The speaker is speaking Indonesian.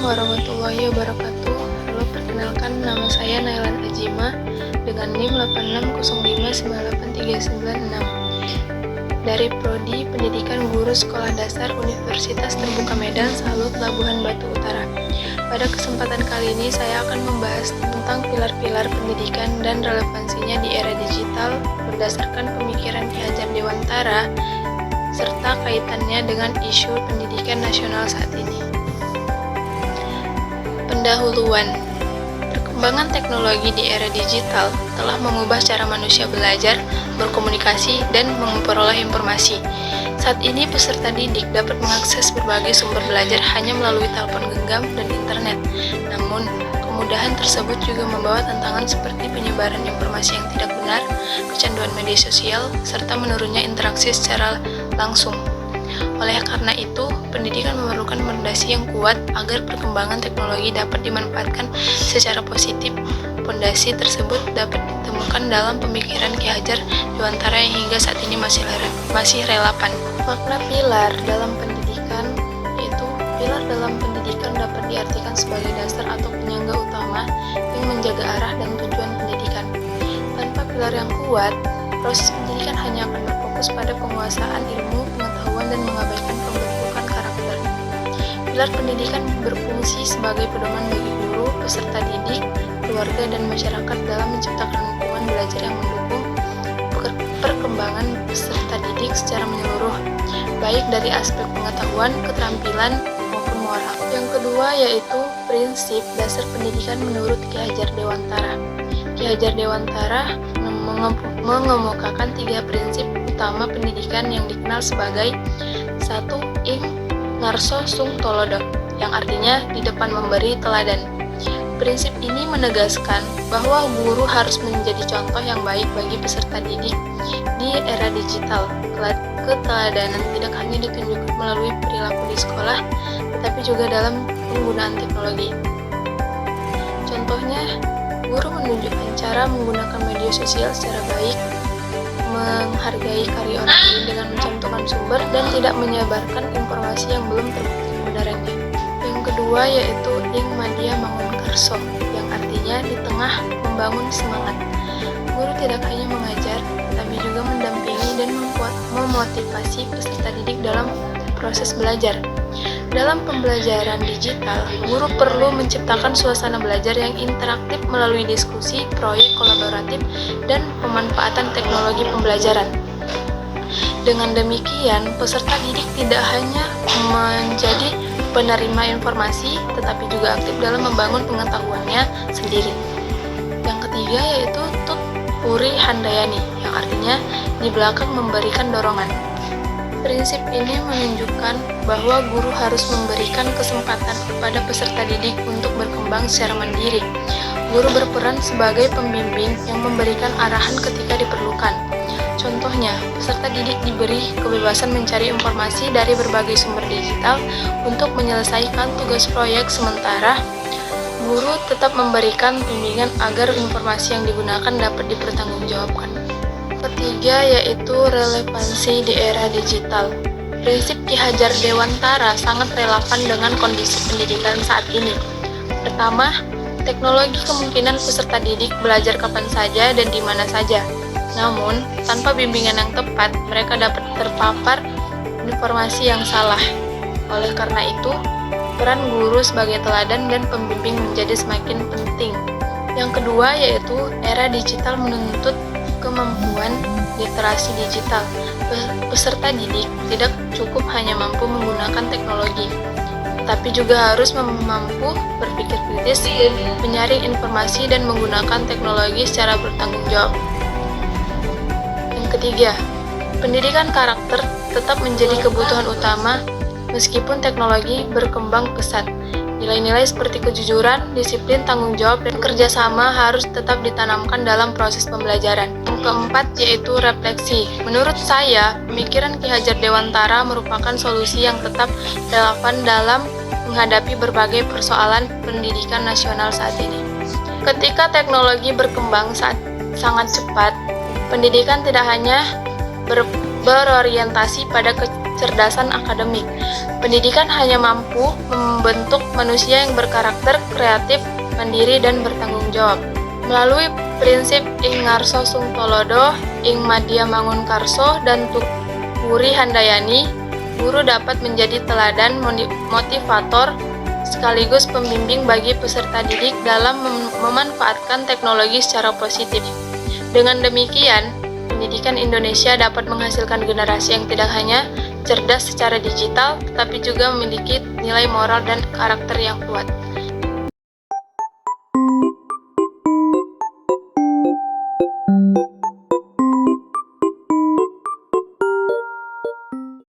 warahmatullahi wabarakatuh. Halo, perkenalkan nama saya Nailan Ajima dengan NIM 86098396 dari Prodi Pendidikan Guru Sekolah Dasar Universitas Terbuka Medan Salut Labuhan Batu Utara. Pada kesempatan kali ini saya akan membahas tentang pilar-pilar pendidikan dan relevansinya di era digital berdasarkan pemikiran Ki Hajar Dewantara serta kaitannya dengan isu pendidikan nasional saat ini. Pendahuluan. Perkembangan teknologi di era digital telah mengubah cara manusia belajar, berkomunikasi, dan memperoleh informasi. Saat ini peserta didik dapat mengakses berbagai sumber belajar hanya melalui telepon genggam dan internet. Namun, kemudahan tersebut juga membawa tantangan seperti penyebaran informasi yang tidak benar, kecanduan media sosial, serta menurunnya interaksi secara langsung. Oleh karena itu, pendidikan memerlukan fondasi yang kuat agar perkembangan teknologi dapat dimanfaatkan secara positif. Fondasi tersebut dapat ditemukan dalam pemikiran Ki Hajar Dewantara yang hingga saat ini masih relevan. Makna pilar dalam pendidikan yaitu pilar dalam pendidikan dapat diartikan sebagai dasar atau penyangga utama yang menjaga arah dan tujuan pendidikan. Tanpa pilar yang kuat, proses pendidikan hanya akan berfokus pada penguasaan ilmu, pengetahuan, dan mengabaikan pembentukan karakter. Pilar pendidikan berfungsi sebagai pedoman bagi guru, peserta didik, keluarga, dan masyarakat dalam menciptakan lingkungan belajar yang mendukung perkembangan peserta didik secara menyeluruh, baik dari aspek pengetahuan, keterampilan, maupun moral. Yang kedua yaitu prinsip dasar pendidikan menurut Ki Hajar Dewantara. Ki Hajar Dewantara mengemukakan 3 prinsip utama pendidikan yang dikenal sebagai 1. Ing ngarso sung tolodo, yang artinya di depan memberi teladan. Prinsip ini menegaskan bahwa guru harus menjadi contoh yang baik bagi peserta didik di era digital. Keteladanan tidak hanya ditunjukkan melalui perilaku di sekolah, tetapi juga dalam penggunaan teknologi. Contohnya, guru menunjukkan cara menggunakan media sosial secara baik, menghargai karya orang lain dengan mencantumkan sumber, dan tidak menyebarkan informasi yang belum terbukti kebenarannya. Yang kedua yaitu ing madya mangun karso, yang artinya di tengah membangun semangat. Guru tidak hanya mengajar, tetapi juga mendampingi dan memotivasi peserta didik dalam proses belajar. Dalam pembelajaran digital, guru perlu menciptakan suasana belajar yang interaktif melalui diskusi, proyek kolaboratif, dan pemanfaatan teknologi pembelajaran. Dengan demikian, peserta didik tidak hanya menjadi penerima informasi, tetapi juga aktif dalam membangun pengetahuannya sendiri. Yang ketiga yaitu tut puri handayani, yang artinya di belakang memberikan dorongan. Prinsip ini menunjukkan bahwa guru harus memberikan kesempatan kepada peserta didik untuk berkembang secara mandiri. Guru berperan sebagai pembimbing yang memberikan arahan ketika diperlukan. Contohnya, peserta didik diberi kebebasan mencari informasi dari berbagai sumber digital untuk menyelesaikan tugas proyek, sementara guru tetap memberikan bimbingan agar informasi yang digunakan dapat dipertanggungjawabkan. Ketiga yaitu relevansi di era digital. Prinsip Ki Hajar Dewantara sangat relevan dengan kondisi pendidikan saat ini. Pertama, teknologi kemungkinan peserta didik belajar kapan saja dan di mana saja. Namun, tanpa bimbingan yang tepat, mereka dapat terpapar informasi yang salah. Oleh karena itu, peran guru sebagai teladan dan pembimbing menjadi semakin penting. Yang kedua yaitu era digital menuntut kemampuan literasi digital. Peserta didik tidak cukup hanya mampu menggunakan teknologi, tapi juga harus mampu berpikir kritis, menyaring informasi, dan menggunakan teknologi secara bertanggung jawab. Yang ketiga, pendidikan karakter tetap menjadi kebutuhan utama meskipun teknologi berkembang pesat. Nilai-nilai seperti kejujuran, disiplin, tanggung jawab, dan kerjasama harus tetap ditanamkan dalam proses pembelajaran. Yang keempat yaitu refleksi. Menurut saya, pemikiran Ki Hajar Dewantara merupakan solusi yang tetap relevan dalam menghadapi berbagai persoalan pendidikan nasional saat ini. Ketika teknologi berkembang sangat cepat, pendidikan tidak hanya berorientasi pada kecerdasan akademik. Pendidikan hanya mampu membentuk manusia yang berkarakter, kreatif, mandiri, dan bertanggung jawab. Melalui prinsip ing ngarso sung tolodo, ing madya mangun karso, dan tukuri handayani, guru dapat menjadi teladan motivator sekaligus pembimbing bagi peserta didik dalam memanfaatkan teknologi secara positif. Dengan demikian, pendidikan Indonesia dapat menghasilkan generasi yang tidak hanya cerdas secara digital, tetapi juga memiliki nilai moral dan karakter yang kuat.